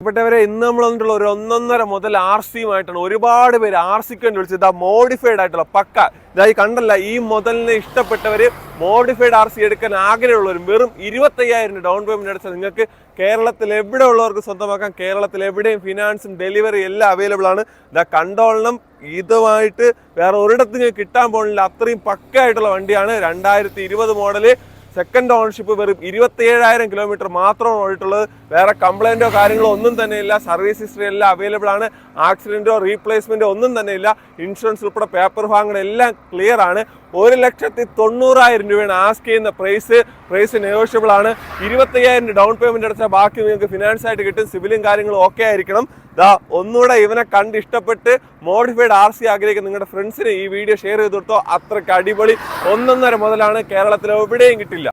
പ്രിയപ്പെട്ടവരെ, ഇന്ന് നമ്മൾ വന്നിട്ടുള്ള ഒരു 1.5 മുതൽ RC-യുമായിട്ടാണ്. ഒരുപാട് പേര് RC-ക്ക് വേണ്ടി വിളിച്ചത്. ഇതാ മോഡിഫൈഡ് ആയിട്ടുള്ള പക്ക ഇതായി കണ്ടല്ല, ഈ മുതലിനെ ഇഷ്ടപ്പെട്ടവര് മോഡിഫൈഡ് RC എടുക്കാൻ ആഗ്രഹമുള്ളവരും വെറും 25,000 ഡൗൺ പേയ്മെന്റ് അടച്ചാൽ നിങ്ങൾക്ക് കേരളത്തിൽ എവിടെ ഉള്ളവർക്ക് സ്വന്തമാക്കാം. കേരളത്തിൽ എവിടെയും ഫിനാൻസും ഡെലിവറി എല്ലാം അവൈലബിൾ ആണ്. ഇതാ കണ്ടോളണം, ഇതുമായിട്ട് വേറെ ഒരിടത്തും കിട്ടാൻ പോകുന്നില്ല. അത്രയും പക്കയായിട്ടുള്ള വണ്ടിയാണ്. 2020 മോഡല്, സെക്കൻഡ് ഓണർഷിപ്പ്, വെറും 27,000 കിലോമീറ്റർ മാത്രമാണ് ഓടിയിട്ടുള്ളത്. വേറെ കംപ്ലൈന്റോ കാര്യങ്ങളോ ഒന്നും തന്നെ ഇല്ല. സർവീസ് ഹിസ്റ്ററി എല്ലാം അവൈലബിൾ ആണ്. ആക്സിഡന്റോ റീപ്ലേസ്മെന്റോ ഒന്നും തന്നെ ഇല്ല. ഇൻഷുറൻസ് ഉൾപ്പെടെ പേപ്പർ ഭാഗങ്ങളെല്ലാം ക്ലിയർ ആണ്. 1,90,000 രൂപയാണ് ആസ്ക് ചെയ്യുന്ന പ്രൈസ് നെഗോഷ്യബിൾ ആണ്. 25,000 ഡൗൺ പേയ്മെന്റ് അടച്ചാൽ ബാക്കി നിങ്ങൾക്ക് ഫിനാൻസ് ആയിട്ട് കിട്ടും. സിവിലും കാര്യങ്ങളും ഓക്കെ ആയിരിക്കണം. ദാ ഒന്നുകൂടെ ഇവനെ കണ്ട് ഇഷ്ടപ്പെട്ട് മോഡിഫൈഡ് RC ആഗ്രഹിക്കുന്ന നിങ്ങളുടെ ഫ്രണ്ട്സിന് ഈ വീഡിയോ ഷെയർ ചെയ്ത് കൊടുത്തോ. അത്രയ്ക്ക് അടിപൊളി 1.5 മുതലാണ്. കേരളത്തിൽ എവിടെയും കിട്ടില്ല.